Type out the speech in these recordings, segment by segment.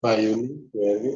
Pak Yuni, very.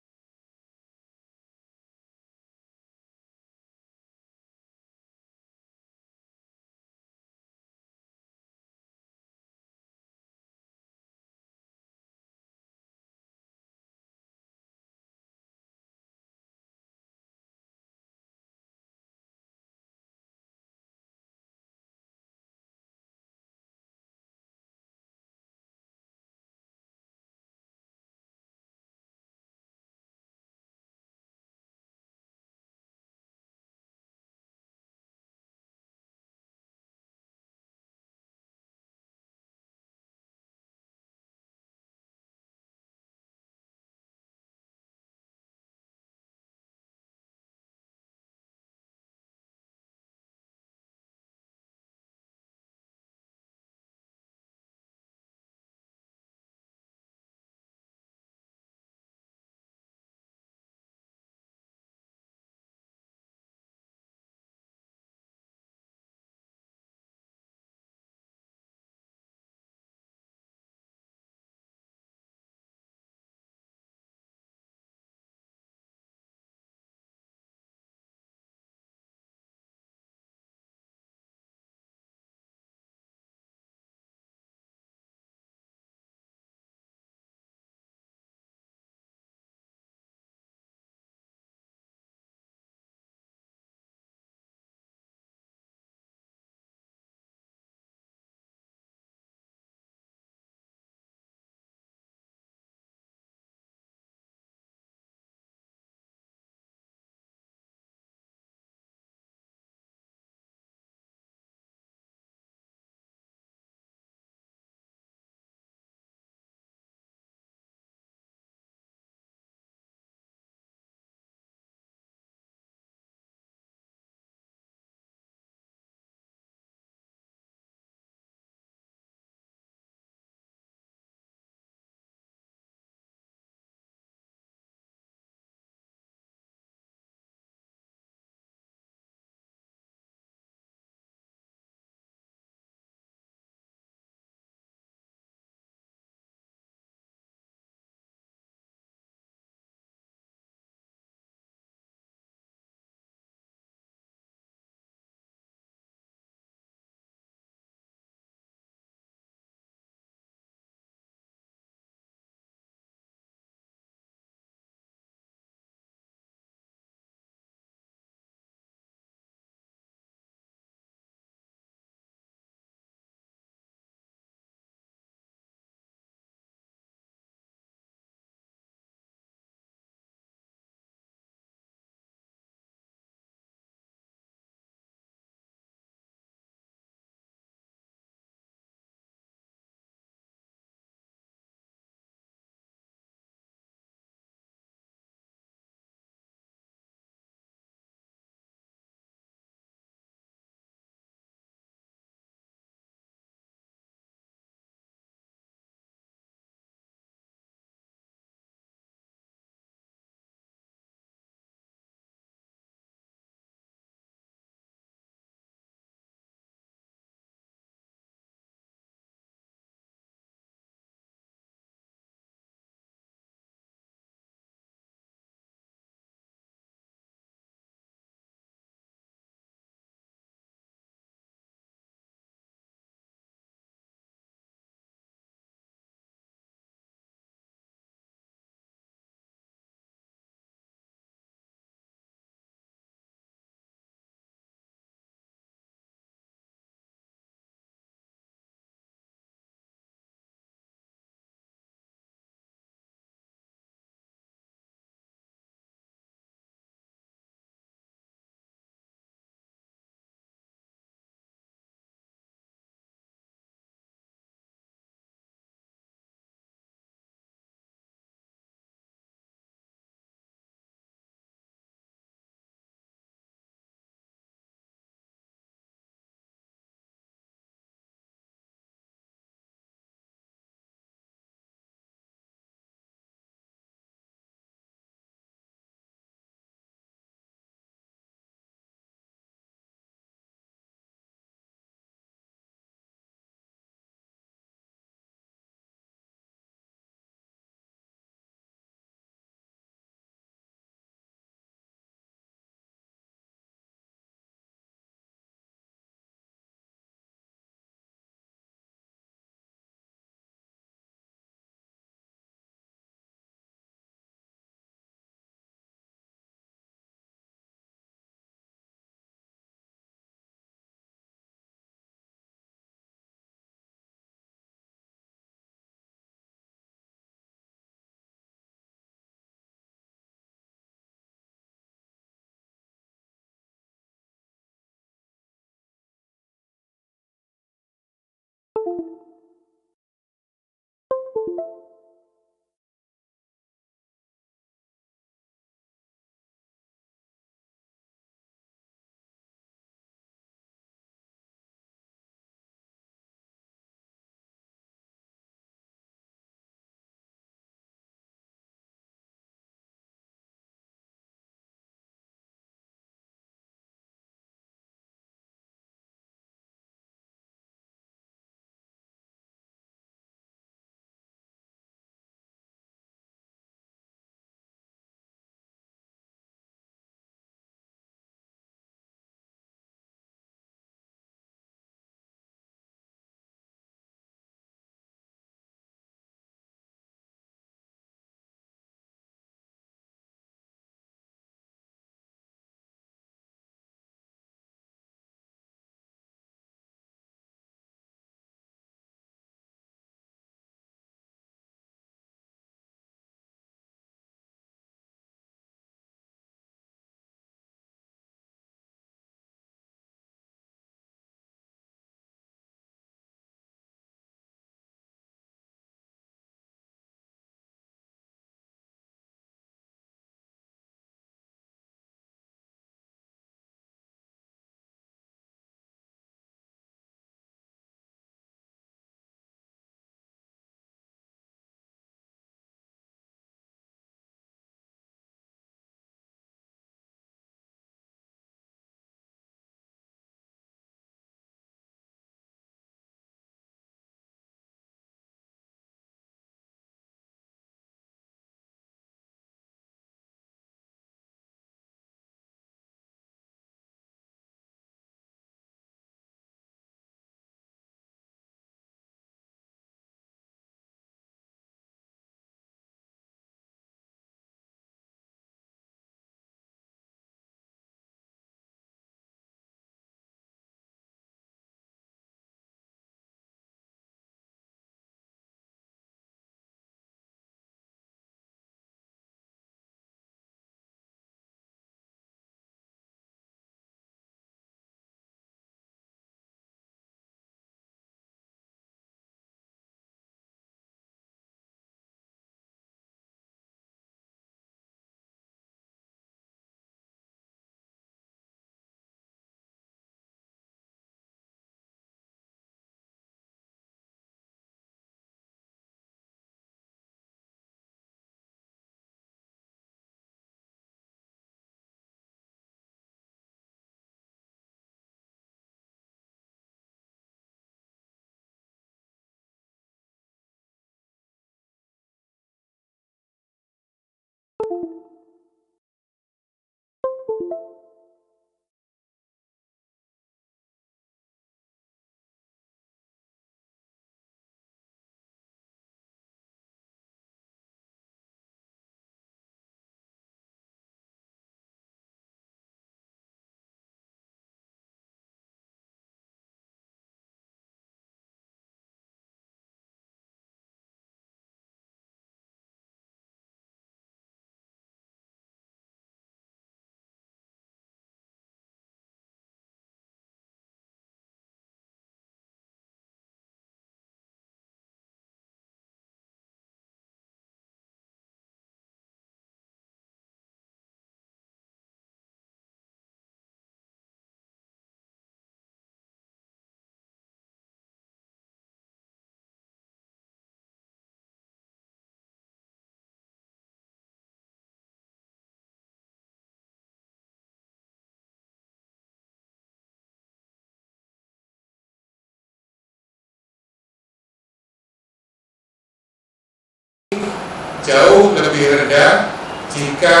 jauh lebih rendah jika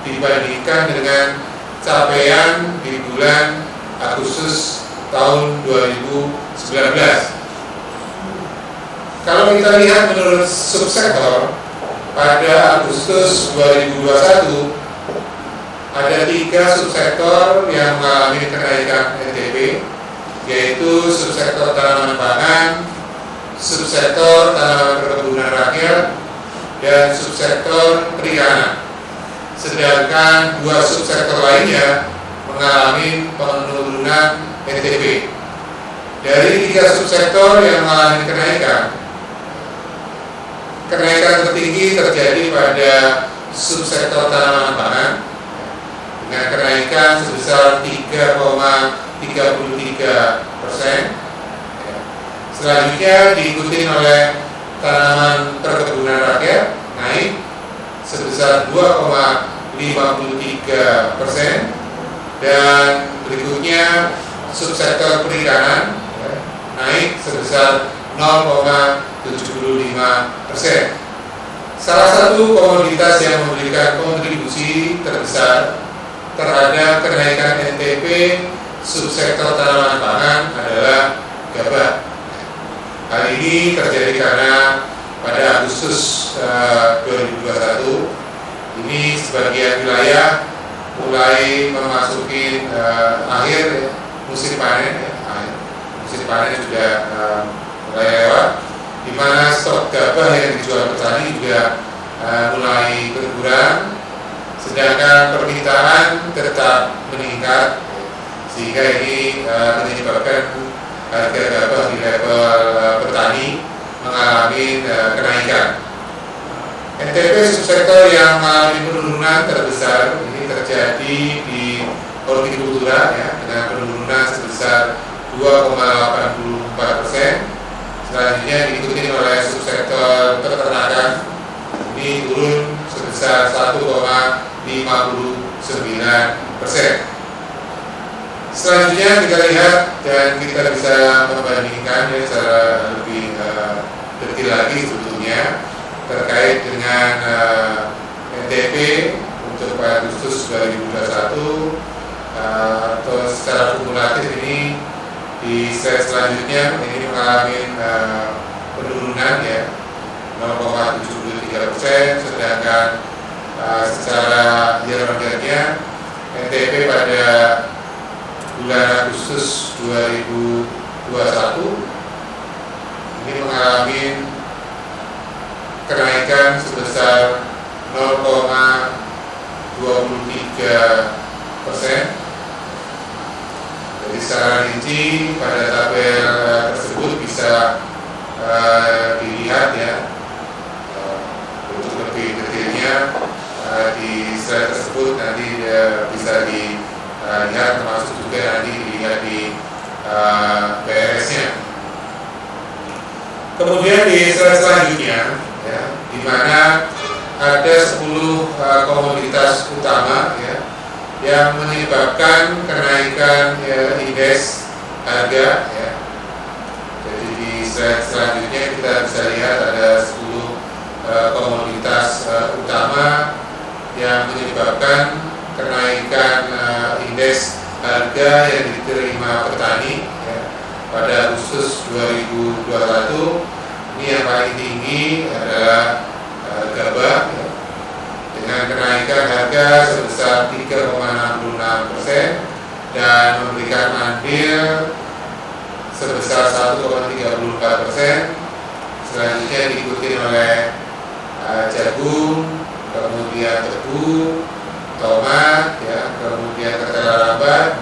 dibandingkan dengan capaian di bulan Agustus tahun 2019. Kalau kita lihat menurut subsektor, pada Agustus 2021 ada 3 subsektor yang mengalami kenaikan NTP, yaitu subsektor tanaman pangan, subsektor tanaman perkebunan rakyat, dan subsektor perikanan. Sedangkan 2 subsektor lainnya mengalami penurunan NTP. Dari 3 subsektor yang mengalami kenaikan, kenaikan tertinggi terjadi pada subsektor tanaman pangan dengan kenaikan sebesar 3,33%. Selanjutnya diikuti oleh tanaman perkebunan rakyat naik sebesar 2,53%, dan berikutnya subsektor perikanan naik sebesar 0,75%. Salah satu komoditas yang memberikan kontribusi terbesar terhadap kenaikan NTP subsektor tanaman pangan adalah gabah. Hal ini terjadi karena pada Agustus 2021 ini sebagian wilayah mulai memasuki akhir musim panen. Musim panen sudah mulai lewat, di mana stok gabah yang dijual petani juga mulai berkurang, sedangkan permintaan tetap meningkat, sehingga ini menyebabkan harga gabah di level petani mengalami kenaikan. NTP subsektor yang mengalami penurunan terbesar ini terjadi di hortikultura dengan penurunan sebesar 2,84%. Selanjutnya diikuti oleh subsektor peternakan, ini turun sebesar 1,59%. Selanjutnya kita lihat dan kita bisa membandingkan secara lebih detail lagi sebetulnya terkait dengan NTP untuk Agustus 2021 atau secara kumulatif ini. Di slide selanjutnya ini mengalami penurunan 0,73%, sedangkan secara year-on-year-nya NTP pada bulan Agustus 2021 ini mengalami kenaikan sebesar 0,23%. Jadi secara rinci pada tabel tersebut bisa dilihat untuk lebih detailnya di slide tersebut nanti bisa dilihat, termasuk juga nanti dilihat di BRS-nya. Kemudian di slide selanjutnya di mana ada 10 komoditas utama yang menyebabkan kenaikan indeks harga. Jadi di slide selanjutnya kita bisa lihat ada 10 komoditas utama yang menyebabkan kenaikan indeks harga yang diterima petani pada Agustus 2021. Ini yang paling tinggi adalah gabah dengan kenaikan harga sebesar 3,66% dan memberikan andil sebesar 1,34%. Selanjutnya diikuti oleh jagung, kemudian tebu, tomat, kemudian ketela lambat,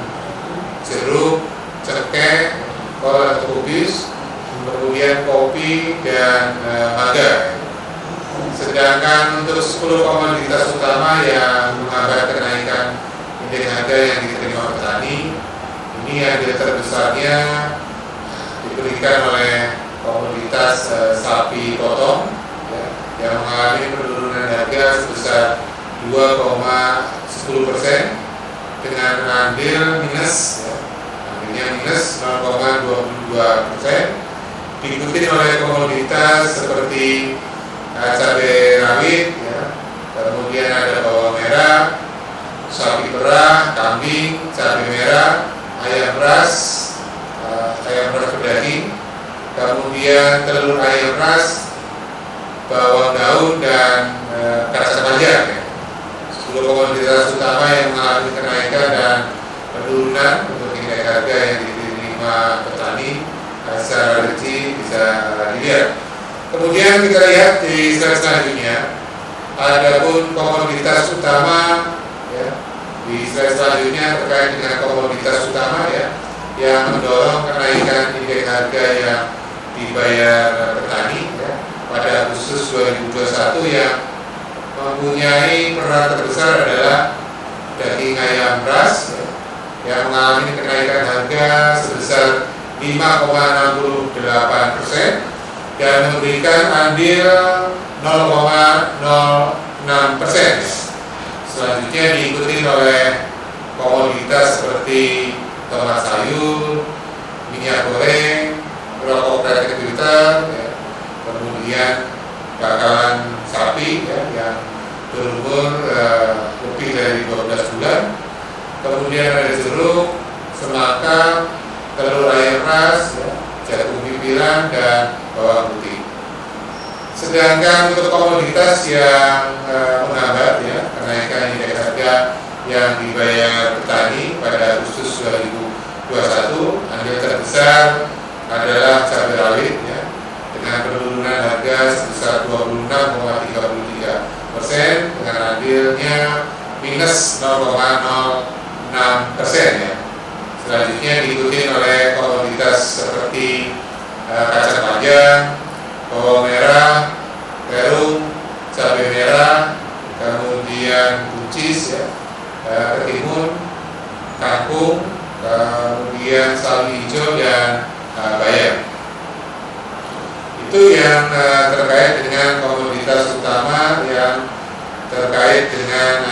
jeruk, cengkeh, kol atau kubis, kemudian kopi dan mangga. Sedangkan untuk 10 komoditas utama yang menghambat kenaikan indeks harga yang diterima petani, ini andil terbesarnya diberikan oleh komoditas sapi potong yang mengalami penurunan harga sebesar 2,10% dengan andil minus, andilnya minus 0,22%. Diikuti oleh komoditas seperti cabai rawit, kemudian ada bawang merah, sapi perah, kambing, cabai merah, ayam ras pedaging, kemudian telur ayam ras, bawang daun dan kacang panjang. 10 komoditas utama yang mengalami kenaikan dan penurunan untuk indeks harga yang diterima petani secara rinci bisa dilihat. Kemudian kita lihat di slide selanjutnya, adapun komoditas utama di slide selanjutnya terkait dengan komoditas utama yang mendorong kenaikan indeks harga yang dibayar petani. pada Agustus 2021 yang mempunyai peran terbesar adalah daging ayam ras yang mengalami kenaikan harga sebesar 5,68% dan memberikan andil 0,06%. Selanjutnya diikuti oleh komoditas seperti tomat sayur, minyak goreng, rokok kreatif filter, kemudian bakalan sapi yang berumur lebih dari 12 bulan, kemudian ada jeruk, semangka, telur ayam ras, jagung pipiran, dan bawang putih. Sedangkan untuk komoditas yang menghambat kenaikan indeks harga yang dibayar petani pada Agustus 2021, andil terbesar adalah cabai rawit dengan penurunan harga sebesar 26,33% dengan andilnya minus 0,06%. Selanjutnya diikuti oleh komoditas seperti kacang panjang, bawang merah, terung, cabai merah, kemudian buncis, ketimun, kangkung, kemudian sawi hijau dan bayam. Itu yang terkait dengan komoditas utama yang terkait dengan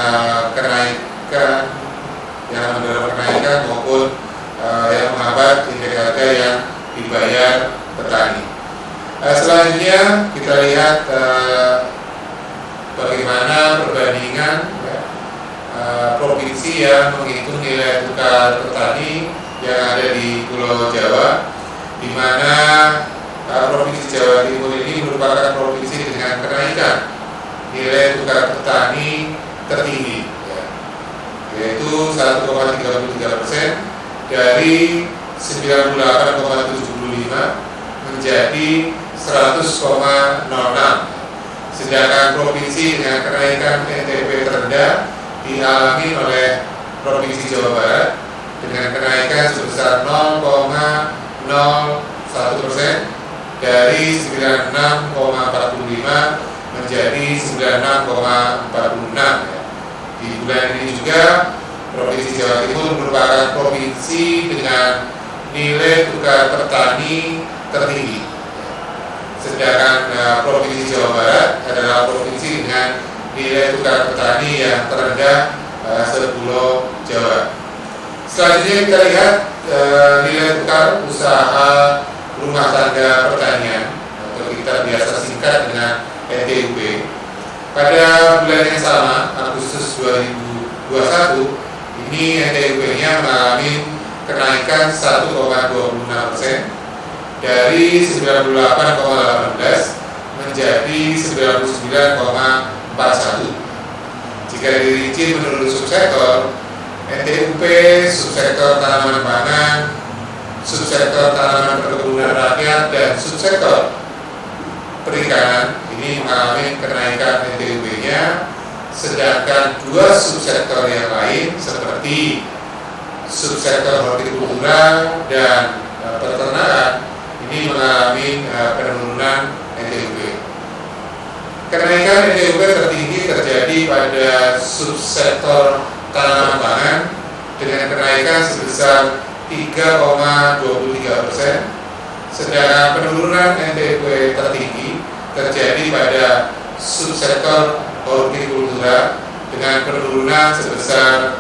kenaikan yang mendorong kenaikan maupun yang menghambat indeks harga yang dibayar petani. Selanjutnya kita lihat bagaimana perbandingan provinsi yang menghitung nilai tukar petani yang ada di Pulau Jawa, di mana Provinsi Jawa Timur ini merupakan provinsi dengan kenaikan nilai tukar petani tertinggi, yaitu 1,33% dari 98,75 menjadi 100,06. Sedangkan provinsi dengan kenaikan NTP terendah dialami oleh Provinsi Jawa Barat dengan kenaikan sebesar 0,01% dari 96,45 menjadi 96,46. Di bulan ini juga Provinsi Jawa Timur merupakan provinsi dengan nilai tukar petani tertinggi. Sedangkan Provinsi Jawa Barat adalah provinsi dengan nilai tukar petani yang terendah se-Pulau Jawa. Selanjutnya kita lihat nilai tukar usaha rumah tangga pertanian atau kita biasa singkat dengan NTUP. Pada bulan yang sama, Agustus 2021, ini NTUP-nya mengalami kenaikan 1,26% dari 98,18 menjadi 99,41. Jika dirinci menurut subsektor, NTUP subsektor tanaman pangan, subsektor tanaman perkebunan rakyat, dan subsektor perikanan ini mengalami kenaikan NTUP-nya, sedangkan dua subsektor yang lain seperti subsektor hortikultura dan peternakan ini mengalami penurunan NTUP. Kenaikan NTUP tertinggi terjadi pada subsektor tanaman pangan dengan kenaikan sebesar 3,23%, sedangkan penurunan NTUP tertinggi terjadi pada subsektor hortikultura dengan penurunan sebesar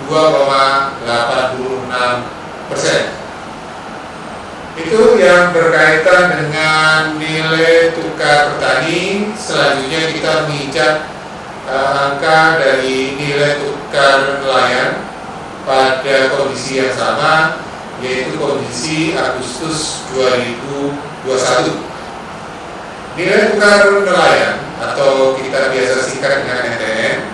2,86%. Itu yang berkaitan dengan nilai tukar petani. Selanjutnya kita menginjak angka dari nilai tukar nelayan pada kondisi yang sama, yaitu kondisi Agustus 2021. Nilai tukar nelayan atau kita biasa singkat dengan NTN,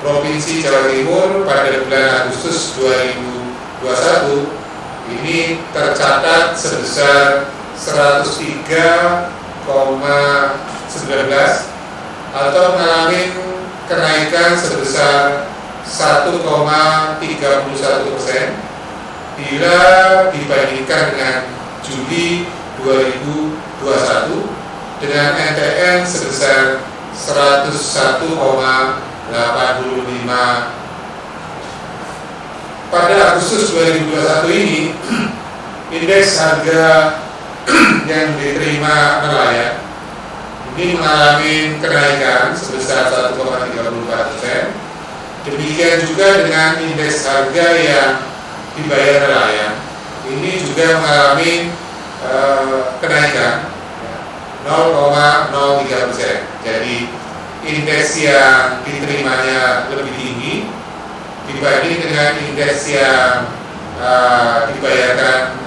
Provinsi Jawa Timur pada bulan Agustus 2021 ini tercatat sebesar 103,19 atau mengalami kenaikan sebesar 1,31% bila dibandingkan dengan Juli 2021 dengan NTN sebesar 101,85. Pada Agustus 2021 ini, indeks harga yang diterima nelayan ini mengalami kenaikan sebesar 1,34%. Demikian juga dengan indeks harga yang dibayar nelayan ini juga mengalami kenaikan 0,03%. Jadi indeks yang diterimanya lebih tinggi dibanding dengan indeks yang dibayarkan,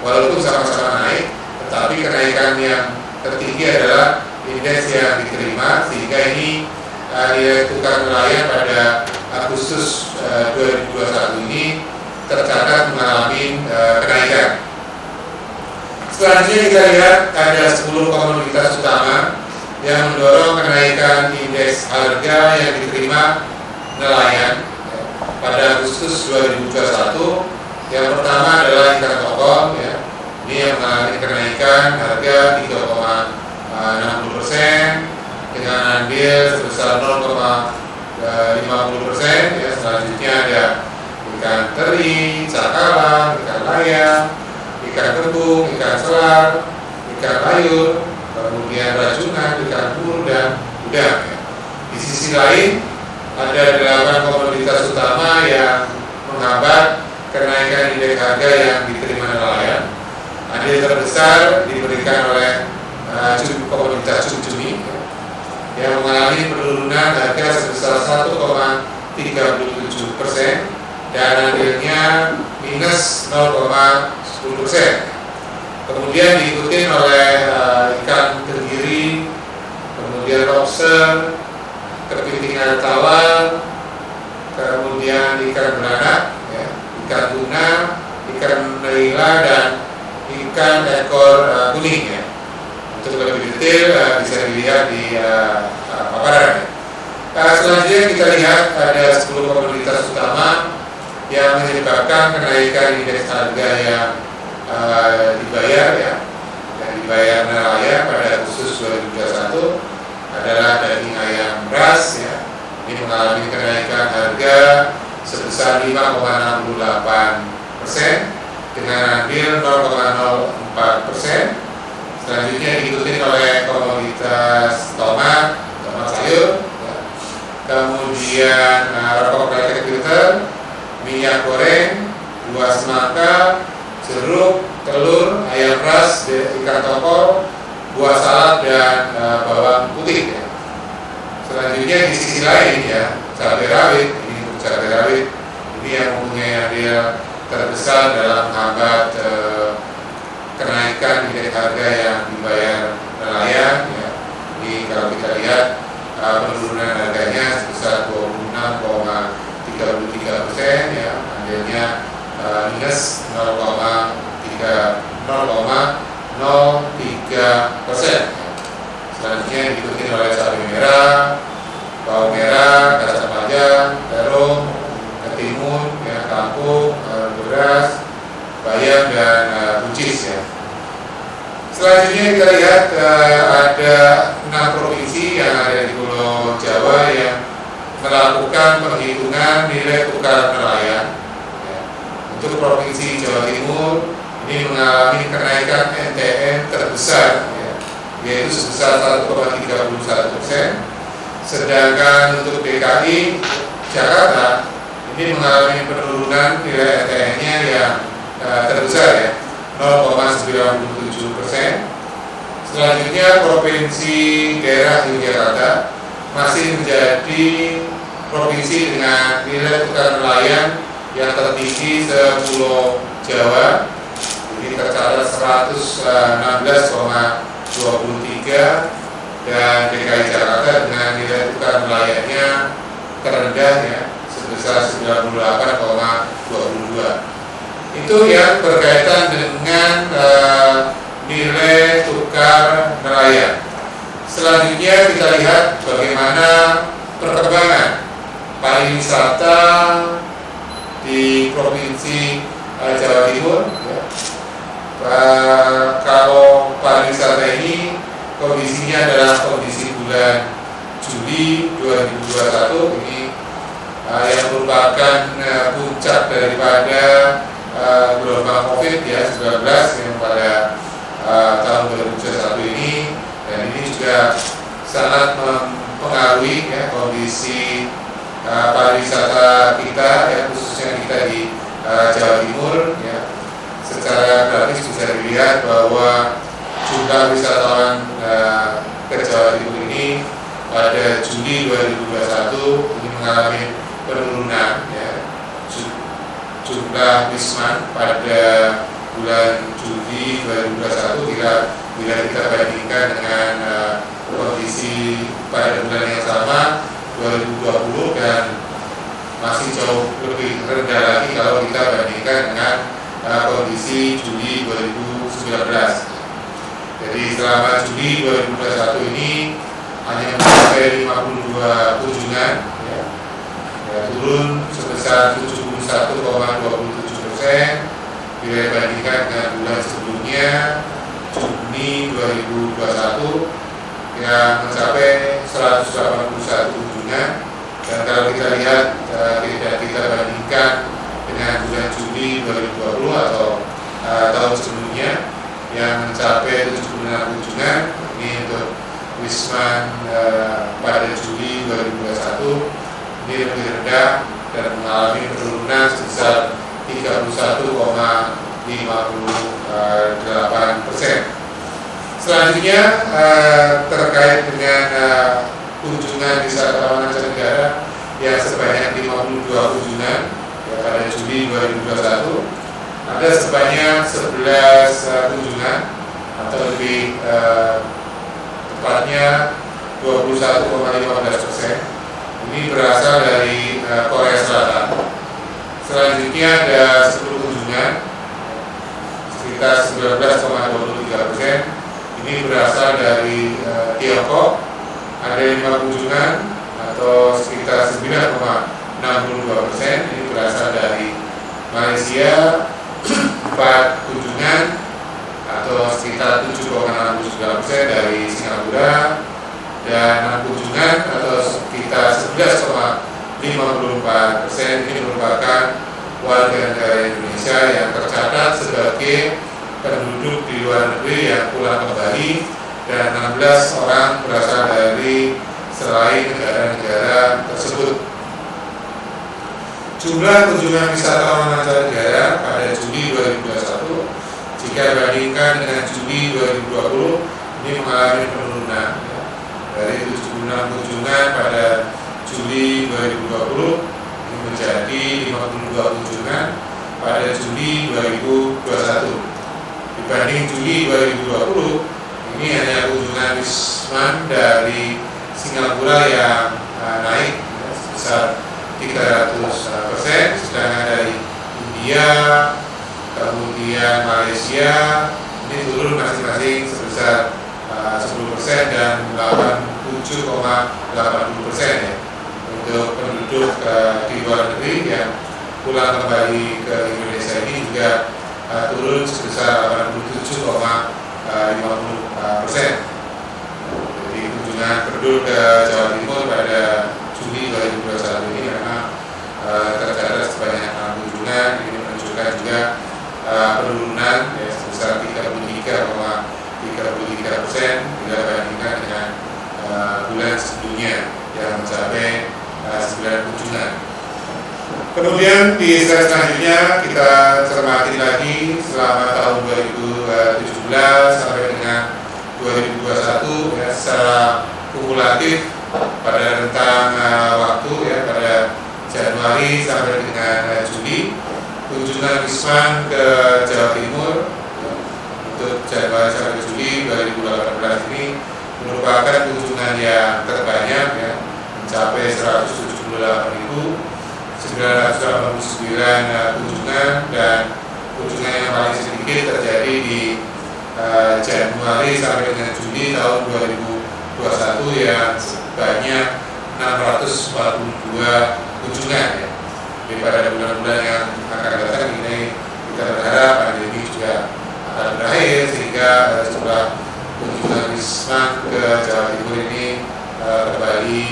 walaupun sama-sama naik, tetapi kenaikan yang tertinggi adalah indeks yang diterima, sehingga ini nilai tukar nelayan pada Agustus 2021 ini tercatat mengalami kenaikan. Selanjutnya kita lihat ada 10 komoditas utama yang mendorong kenaikan indeks harga yang diterima nelayan pada Agustus 2021. Yang pertama adalah ikan tokol, ya. Ini yang mengalami kenaikan harga 3,60% dengan andil sebesar 0,50%. Ya. Selanjutnya ada ikan teri, cakalang, ikan layang, ikan kembung, ikan selar, ikan layur, kemudian rajungan, ikan buru, dan udang. Ya. Di sisi lain ada 8 komoditas utama yang menghambat kenaikan indeks harga yang diterima nelayan. Andil terbesar diberikan oleh komoditas cumi yang mengalami penurunan harga sebesar 1,37% dan andilnya minus 0,10%. Kemudian diikuti oleh ikan tenggiri, kemudian lobster, kepiting air tawar, kemudian ikan beranak, ya, ikan tuna, ikan nila, dan ikan ekor kuning. Ya. Untuk lebih detail bisa dilihat di paparan. Selanjutnya kita lihat ada 10 komoditas utama yang menyebabkan kenaikan indeks harga yang dibayar, ya, yang dibayar nelayan pada Agustus 2021 adalah daging ayam ras, ya. Ini mengalami kenaikan harga sebesar 5,68% dengan andil 0,04%. Selanjutnya diikuti oleh komoditas tomat sayur, ya. Kemudian rokok kretek filter, minyak goreng, buah semangka, jeruk, telur, ayam ras, ikan tokol, buah salad, dan bawang putih. Ya. Selanjutnya di sisi lain, ya, cabai rawit. Ini untuk cabai rawit ini yang mempunyai andil terbesar dalam menghambat kenaikan indeks harga yang dibayar nelayan. Ya. Ini kalau kita lihat penurunan harganya sebesar 26,33%, ya, andilnya minus 0,03%. Selanjutnya diikuti oleh cabai merah, bawang merah, kacang panjang, terung, ketimun, ya, kangkung, beras, bayam, dan buncis. Ya. Selanjutnya kita lihat ada 6 provinsi yang ada di Pulau Jawa yang melakukan penghitungan nilai tukar nelayan. Ya. Untuk provinsi Jawa Timur ini mengalami kenaikan NTN terbesar, ya, yaitu sebesar 1,31%. Sedangkan untuk DKI Jakarta ini mengalami penurunan nilai NTN-nya yang terbesar, ya, 0,97%. Selanjutnya provinsi daerah Yogyakarta masih menjadi provinsi dengan nilai tukar nelayan yang tertinggi se-Pulau Jawa. Ini tercatat 116,23, dan DKI Jakarta dengan nilai tukar nelayannya terendah, ya, sebesar 98,22. Itu yang berkaitan dengan nilai tukar nelayan. Selanjutnya kita lihat bagaimana perkembangan pariwisata di provinsi Jawa Timur. Ya. Kalau pariwisata ini kondisinya adalah kondisi bulan Juli 2021 ini yang merupakan puncak daripada gelombang COVID ya 19 yang pada tahun 2021 ini, dan ini juga sangat mempengaruhi ya kondisi pariwisata kita ya, khususnya kita di Jawa Timur ya. Secara grafis bisa dilihat bahwa jumlah wisatawan ke Jawa Timur ini pada Juli 2021 ini mengalami penurunan ya. Jumlah wisman pada bulan Juli 2021 bila kita bandingkan dengan kondisi pada bulan yang sama 2020 dan masih jauh lebih rendah lagi kalau kita bandingkan dengan kondisi Juli 2019. Jadi selama Juli 2021 ini hanya mencapai 52 kunjungan ya, turun sebesar 71,27% bila dibandingkan dengan bulan sebelumnya Juni 2021 yang mencapai 181 kunjungan. Dan kalau kita lihat kita bandingkan dengan bulan Juli 2020 atau tahun sebelumnya yang mencapai 76 kunjungan, ini untuk wisman pada Juli 2021 ini lebih rendah dan mengalami penurunan sebesar 31,58%. Selanjutnya terkait dengan kunjungan wisatawan mancanegara yang sebanyak 52 kunjungan ya, pada Juli 2021 ada sebanyak 11 kunjungan atau lebih tepatnya 21,15%. Ini berasal dari Korea Selatan. Selanjutnya ada 10 kunjungan sekitar 19,23%. Ini berasal dari Tiongkok. Ada 5 kunjungan atau sekitar 9,62%. Ini berasal dari Malaysia. 4 kunjungan atau sekitar 7,69% dari Singapura, dan 6 kunjungan atau sekitar 11,54% ini merupakan warga negara Indonesia yang tercatat sebagai penduduk di luar negeri yang pulang kembali, dan 16 orang berasal dari selain negara-negara tersebut. Jumlah kunjungan wisatawan mancanegara pada Juli 2021 jika dibandingkan dengan Juli 2020 ini mengalami penurunan ya. Dari 76 kunjungan pada Juli 2020 ini menjadi 52 kunjungan pada Juli 2021. Dibanding Juli 2020 ini hanya kunjungan wisman dari Singapura yang naik ya, sebesar 300%, sedangkan dari India, kemudian Malaysia ini turun masing-masing sebesar 10% dan 87,80% ya. Untuk penduduk di luar negeri yang pulang kembali ke Indonesia ini juga turun sebesar 87,50%. Jadi kunjungan penduduk ke Jawa Timur pada Juli 2021 ini memang tercatat sebanyak 6 kunjungan. Ini menunjukkan juga penurunan ya, sebesar 33,33% bila dibandingkan dengan bulan sebelumnya yang mencapai 9 kunjungan. Kemudian di slide selanjutnya kita cermati lagi selama tahun 2017 sampai dengan 2021 ya, secara kumulatif pada rentang waktu ya, pada Januari sampai dengan Juli, kunjungan wisman ke Jawa Timur untuk Januari sampai Juli 2018 ini merupakan kunjungan yang terbanyak ya, mencapai 178.989 kunjungan, dan kunjungan yang paling sedikit terjadi di Januari sampai dengan Juli tahun 2021 yang sebanyak 642 kunjungan ya. Jadi pada bulan-bulan yang akan datang ini kita berharap pandemi juga akan berakhir sehingga jumlah kunjungan Risma ke Jawa Timur ini kembali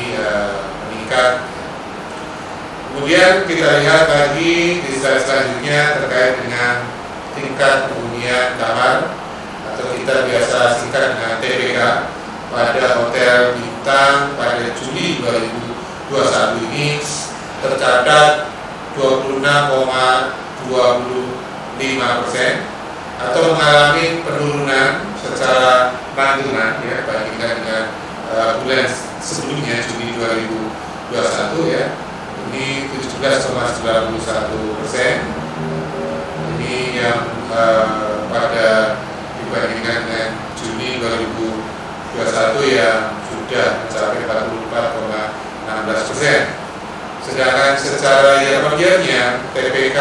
meningkat. Kemudian kita lihat lagi di slide selanjutnya terkait dengan tingkat penghunian kamar atau kita biasa singkat dengan TPK pada hotel bintang pada Juli 2021 ini tercatat 26,25% atau mengalami penurunan secara lanjutan ya bandingkan dengan bulan sebelumnya Juli 2021 ya. Ini 17,91%. Ini yang pada dibandingkan dengan Juni 2021 yang sudah mencapai 44,16%. Sedangkan secara year-on-year-nya TPK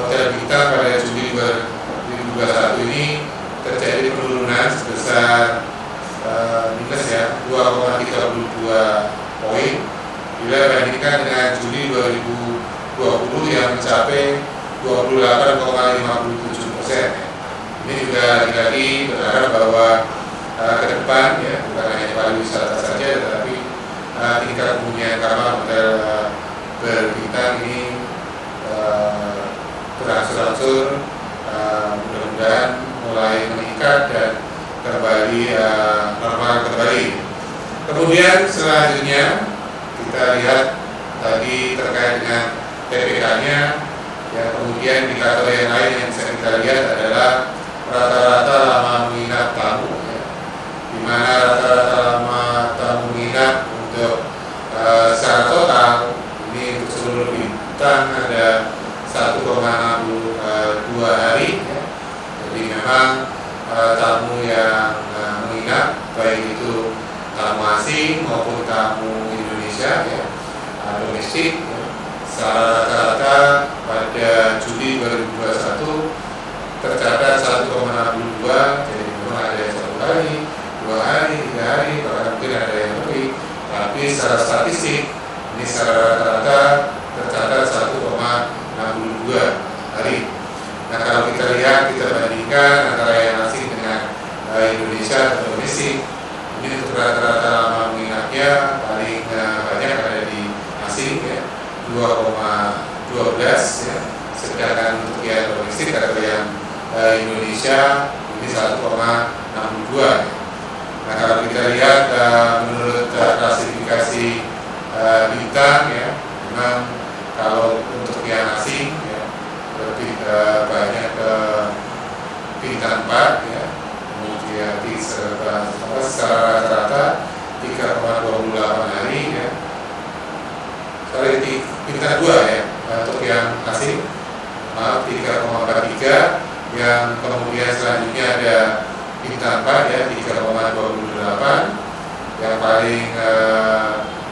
Hotel Bintang pada Juli 2021 ini terjadi penurunan sebesar minus ya 2,32 poin bila dibandingkan dengan Juli 2020 yang mencapai 28,57%. Ini juga lagi-lagi berharap bahwa ke depan ya bukan hanya pariwisata saja tetapi tingkat penghunian kamar hotel berbintang ini berangsur-angsur mudah-mudahan mulai meningkat dan kembali normal kembali. Kemudian selanjutnya kita lihat tadi terkait dengan TPK-nya, ya kemudian indikator yang lain yang bisa kita lihat adalah rata-rata lama menginap tamu, ya. Di mana rata-rata lama tamu menginap untuk secara total ini untuk seluruh bintang ada 1,62 hari, ya. Jadi memang tamu yang menginap baik itu tamu asing maupun tamu Indonesia ya, domestik ya, secara rata-rata pada Juli 2021 tercatat 1,62. Jadi memang ada yang 1 hari, 2 hari, 3 hari, bahkan mungkin ada yang lebih. Tapi secara statistik ini secara rata-rata tercatat 1,62 hari. Nah kalau kita lihat, kita bandingkan antara yang asing dengan Indonesia atau domestik, ini untuk rata-rata lama menginapnya paling banyak ada di asing ya 2,12 ya. Sedangkan untuk yang domestik atau yang Indonesia ini 1,62 ya. Nah kalau kita lihat menurut klasifikasi bintang ya, memang kalau untuk yang asing ya lebih banyak ke bintang 4 ya, kemudian secara rata-rata 3,28 hari ya. Sorry, bintang 2 ya untuk yang asing, maaf 3,43, yang kemudian selanjutnya ada bintang 4 ya 3,28, yang paling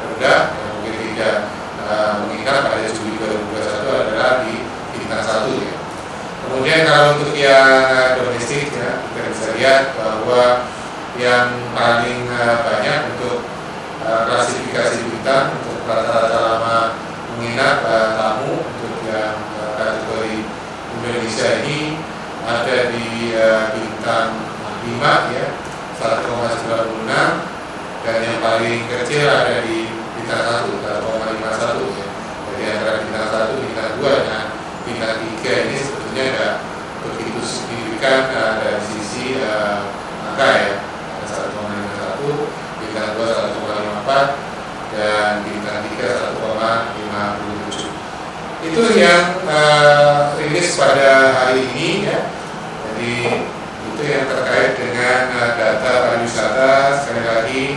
rendah yang mungkin tidak mengingat pada Juli 2021 adalah di bintang 1 ya. Kemudian kalau untuk yang domestik ya, kita bisa lihat bahwa yang paling banyak untuk klasifikasi bintang untuk rata-rata lama menginap tamu untuk yang kategori Indonesia ini ada di bintang 5 ya 1,96, dan yang paling kecil ada di bintang 1 0,51 ya. Jadi antara bintang 1, bintang 2 dan bintang 3 ini sebetulnya tidak begitu signifikan dari sisi angka ya. Ada 1,51, bintang 2 1,54 dan bintang 3 1,57. Itu yang rilis pada hari ini ya. Jadi itu yang terkait dengan data pariwisata. Sekali lagi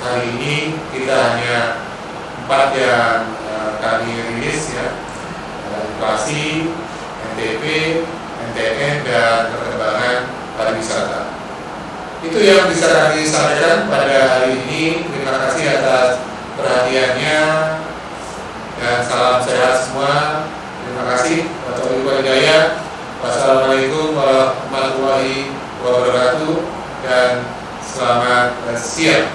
hari ini kita hanya 4 yang kami rilis ya, inflasi, NTP, NTN dan perkembangan pariwisata. Itu yang bisa kami sampaikan pada hari ini. Terima kasih atas perhatiannya dan salam sehat semua. Terima kasih. Wassalamualaikum warahmatullahi wabarakatuh dan selamat siang.